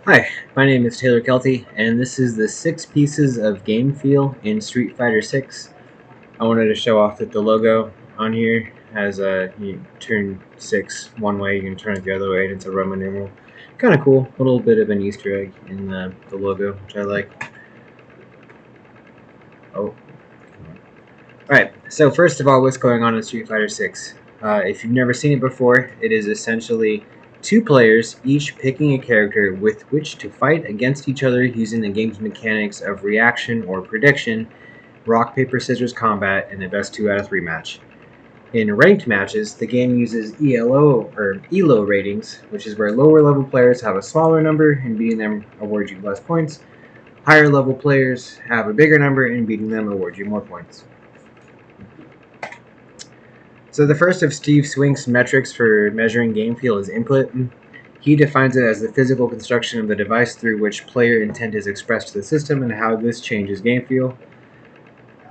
Hi, my name is Taylor Kelty, and this is the 6 pieces of game feel in Street Fighter 6. I wanted to show off that the logo on here has you turn 6 one way, you can turn it the other way, and it's a Roman numeral. Kind of cool, a little bit of an Easter egg in the logo, which I like. Oh, alright, so first of all, what's going on in Street Fighter 6? If you've never seen it before, it is essentially two players, each picking a character with which to fight against each other using the game's mechanics of reaction or prediction, rock, paper, scissors combat, and a best 2 out of 3 match. In ranked matches, the game uses ELO ratings, which is where lower level players have a smaller number and beating them awards you less points. Higher level players have a bigger number and beating them awards you more points. So the first of Steve Swink's metrics for measuring game feel is input. He defines it as the physical construction of the device through which player intent is expressed to the system and how this changes game feel.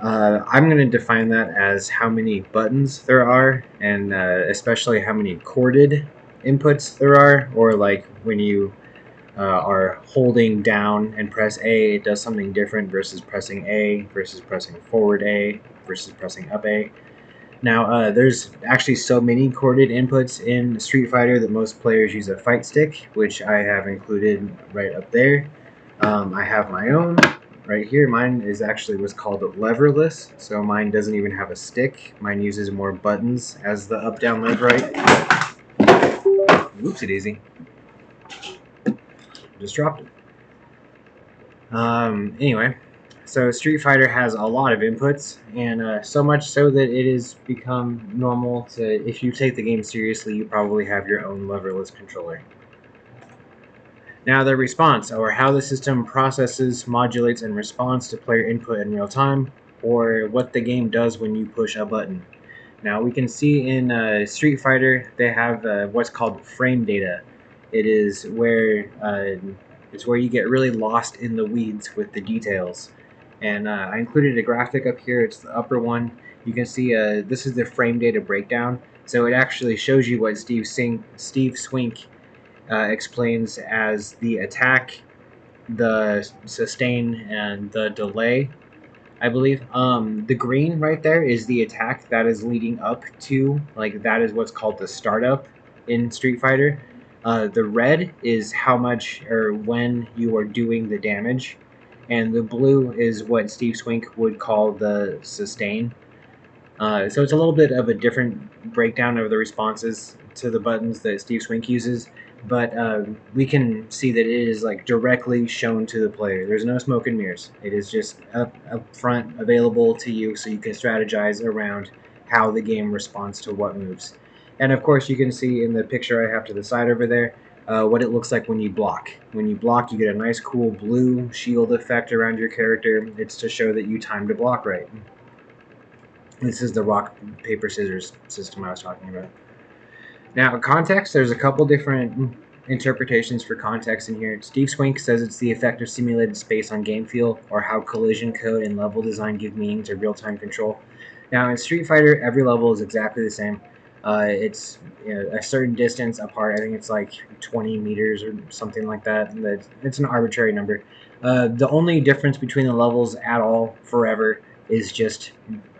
I'm going to define that as how many buttons there are, and especially how many corded inputs there are, or like when you are holding down and press A, it does something different versus pressing A, versus pressing forward A, versus pressing up A. Now, there's actually so many corded inputs in Street Fighter that most players use a fight stick, which I have included right up there. I have my own right here. Mine is actually what's called leverless, so mine doesn't even have a stick. Mine uses more buttons as the up-down left right. Oopsie daisy. Just dropped it. Anyway, so Street Fighter has a lot of inputs, and so much so that it has become normal to, if you take the game seriously, you probably have your own leverless controller. Now, the response, or how the system processes, modulates, and responds to player input in real time, or what the game does when you push a button. Now, we can see in Street Fighter they have what's called frame data. It is where it's where you get really lost in the weeds with the details. And I included a graphic up here. It's the upper one. You can see this is the frame data breakdown. So it actually shows you what Steve Swink explains as the attack, the sustain, and the delay. I believe the green right there is the attack that is leading up to, like, that is what's called the startup in Street Fighter. The red is how much or when you are doing the damage, and the blue is what Steve Swink would call the sustain. So it's a little bit of a different breakdown of the responses to the buttons that Steve Swink uses, but we can see that it is like directly shown to the player. There's no smoke and mirrors. It is just up front, available to you, so you can strategize around how the game responds to what moves. And of course, you can see in the picture I have to the side over there what it looks like when you block. When you block, you get a nice, cool blue shield effect around your character. It's to show that you timed a block right. This is the rock, paper, scissors system I was talking about. Now, context, there's a couple different interpretations for context in here. Steve Swink says it's the effect of simulated space on game feel, or how collision code and level design give meaning to real-time control. Now, in Street Fighter, every level is exactly the same. It's a certain distance apart. I think it's like 20 meters or something like that. It's an arbitrary number. The only difference between the levels at all forever is just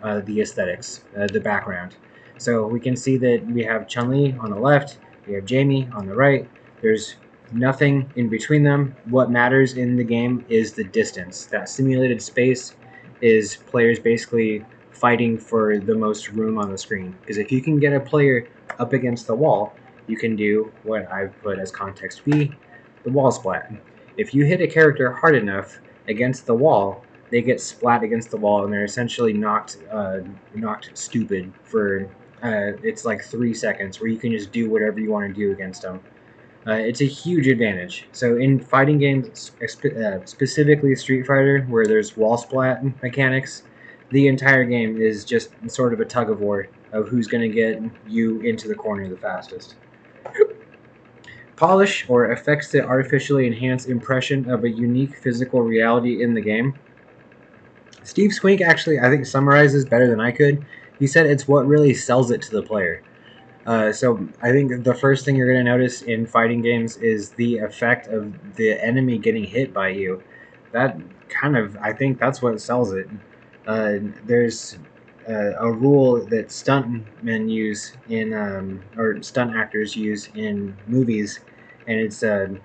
the aesthetics, the background. So we can see that we have Chun-Li on the left, we have Jamie on the right. There's nothing in between them. What matters in the game is the distance. That simulated space is players basically fighting for the most room on the screen. Because if you can get a player up against the wall, you can do what I've put as context B, the wall splat. If you hit a character hard enough against the wall, they get splat against the wall and they're essentially knocked stupid for it's like 3 seconds, where you can just do whatever you want to do against them. It's a huge advantage. So in fighting games, specifically Street Fighter, where there's wall splat mechanics, the entire game is just sort of a tug of war of who's going to get you into the corner the fastest. Polish, or affects the artificially enhanced impression of a unique physical reality in the game. Steve Swink actually, I think, summarizes better than I could. He said it's what really sells it to the player. So I think the first thing you're going to notice in fighting games is the effect of the enemy getting hit by you. That kind of, I think that's what sells it. There's a rule that stuntmen use or stunt actors use in movies, and the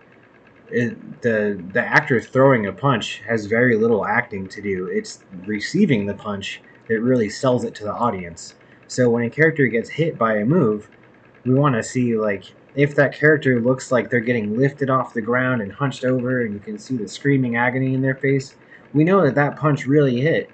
actor throwing a punch has very little acting to do. It's receiving the punch that really sells it to the audience. So when a character gets hit by a move, we want to see like if that character looks like they're getting lifted off the ground and hunched over, and you can see the screaming agony in their face. We know that that punch really hit,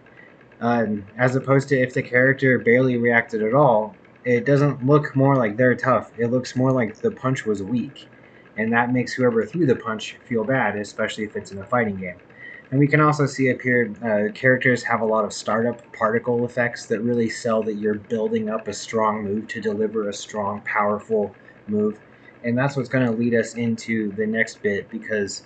as opposed to if the character barely reacted at all. It doesn't look more like they're tough. It looks more like the punch was weak, and that makes whoever threw the punch feel bad, especially if it's in a fighting game. And we can also see up here, characters have a lot of startup particle effects that really sell that you're building up a strong move to deliver a strong, powerful move. And that's what's going to lead us into the next bit, because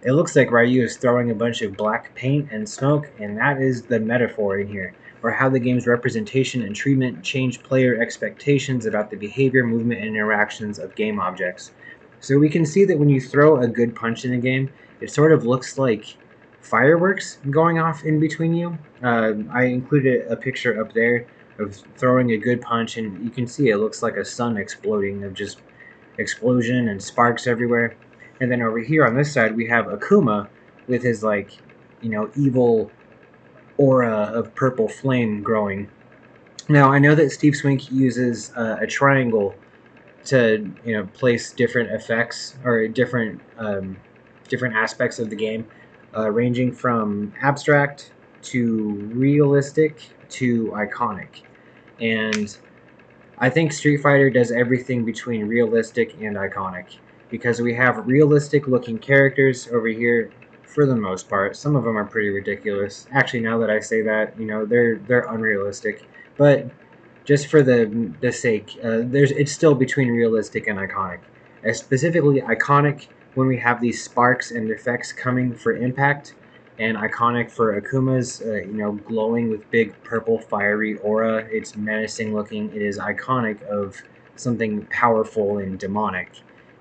it looks like Ryu is throwing a bunch of black paint and smoke, and that is the metaphor in here, or how the game's representation and treatment change player expectations about the behavior, movement, and interactions of game objects. So we can see that when you throw a good punch in a game, it sort of looks like fireworks going off in between you. I included a picture up there of throwing a good punch, and you can see it looks like a sun exploding of just explosion and sparks everywhere. And then over here on this side, we have Akuma with his evil aura of purple flame growing. Now I know that Steve Swink uses a triangle to place different effects or different aspects of the game, ranging from abstract to realistic to iconic. And I think Street Fighter does everything between realistic and iconic, because we have realistic looking characters over here for the most part. Some of them are pretty ridiculous. Actually, now that I say that, they're unrealistic. But just for the sake, it's still between realistic and iconic. Specifically iconic when we have these sparks and effects coming for impact, and iconic for Akuma's, glowing with big purple fiery aura. It's menacing looking. It is iconic of something powerful and demonic.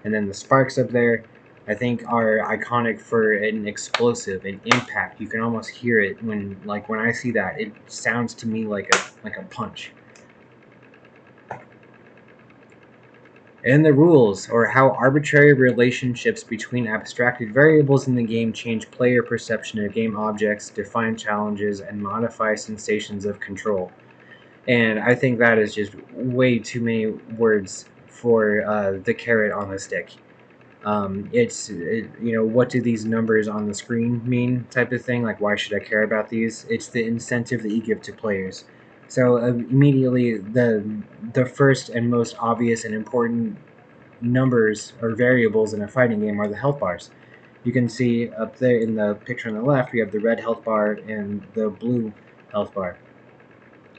And then the sparks up there, I think, are iconic for an explosive, an impact. You can almost hear it when I see that. It sounds to me like a punch. And the rules, or how arbitrary relationships between abstracted variables in the game change player perception of game objects, define challenges, and modify sensations of control. And I think that is just way too many words for the carrot on the stick. What do these numbers on the screen mean type of thing? Like, why should I care about these? It's the incentive that you give to players. So immediately, the first and most obvious and important numbers or variables in a fighting game are the health bars. You can see up there in the picture on the left, we have the red health bar and the blue health bar.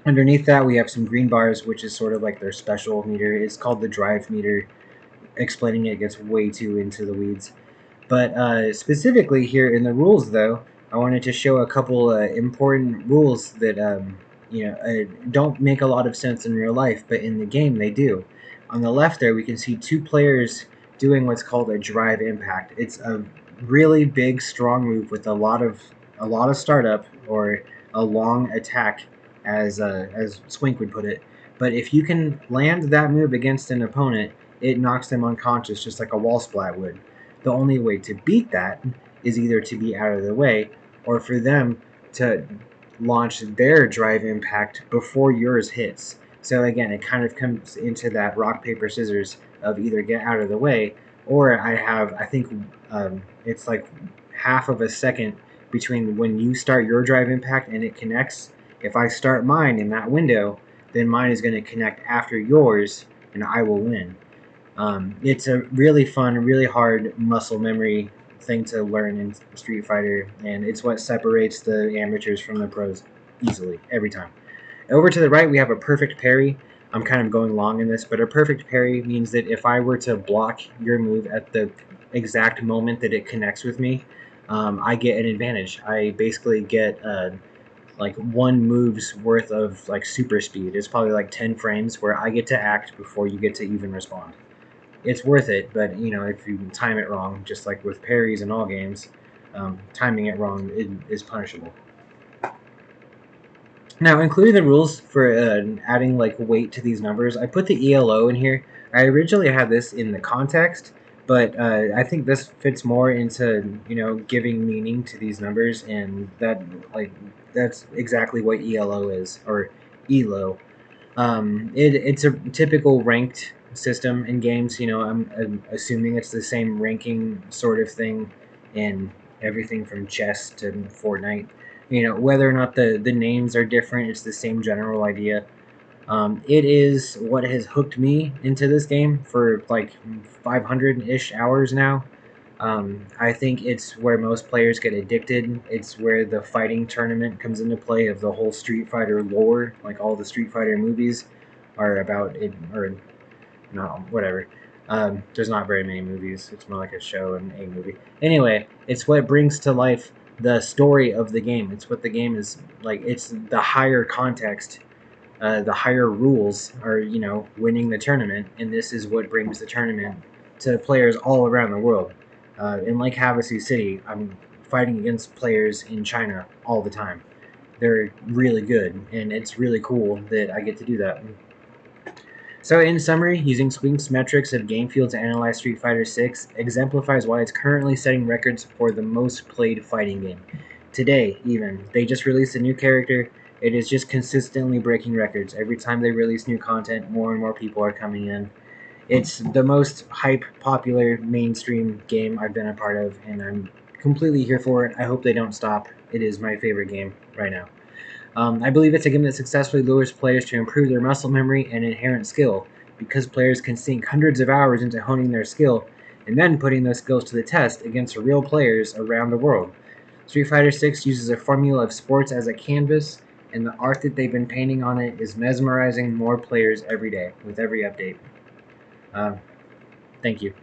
Underneath that, we have some green bars, which is sort of like their special meter. It's called the drive meter. Explaining it gets way too into the weeds. But specifically here in the rules, though, I wanted to show a couple important rules that don't make a lot of sense in real life, but in the game they do. On the left there, we can see two players doing what's called a drive impact. It's a really big, strong move with a lot of startup, or a long attack, as Swink would put it. But if you can land that move against an opponent, it knocks them unconscious, just like a wall splat would. The only way to beat that is either to be out of the way, or for them to launch their drive impact before yours hits. So again, it kind of comes into that rock, paper, scissors of either get out of the way, or I think it's like half of a second between when you start your drive impact and it connects. If I start mine in that window, then mine is going to connect after yours, and I will win. It's a really fun, really hard muscle memory thing to learn in Street Fighter, and it's what separates the amateurs from the pros easily, every time. Over to the right, we have a perfect parry. I'm kind of going long in this, but a perfect parry means that if I were to block your move at the exact moment that it connects with me, I get an advantage. I basically get like one move's worth of like super speed. It's probably like 10 frames where I get to act before you get to even respond. It's worth it, but if you time it wrong, just like with parries in all games, timing it wrong is punishable. Now, including the rules for adding like weight to these numbers, I put the ELO in here. I originally had this in the context, but I think this fits more into giving meaning to these numbers, and that's exactly what ELO is, or ELO. It's a typical ranked system in games. I'm assuming it's the same ranking sort of thing in everything from chess to Fortnite. Whether or not the names are different, it's the same general idea. It is what has hooked me into this game for like 500 ish hours now. I think it's where most players get addicted. It's where the fighting tournament comes into play of the whole Street Fighter lore. Like all the Street Fighter movies are about it, or no, whatever. There's not very many movies. It's more like a show and a movie. Anyway, it's what brings to life the story of the game. It's what the game is like. It's the higher context, the higher rules are winning the tournament, and this is what brings the tournament to players all around the world. In Lake Havasu City, I'm fighting against players in China all the time. They're really good, and it's really cool that I get to do that. So, in summary, using Squink's metrics of Gamefield to analyze Street Fighter 6 exemplifies why it's currently setting records for the most played fighting game. Today, even, they just released a new character. It is just consistently breaking records. Every time they release new content, more and more people are coming in. It's the most hype, popular, mainstream game I've been a part of, and I'm completely here for it. I hope they don't stop. It is my favorite game right now. I believe it's a game that successfully lures players to improve their muscle memory and inherent skill, because players can sink hundreds of hours into honing their skill and then putting those skills to the test against real players around the world. Street Fighter 6 uses a formula of sports as a canvas, and the art that they've been painting on it is mesmerizing more players every day with every update. Um, Thank you.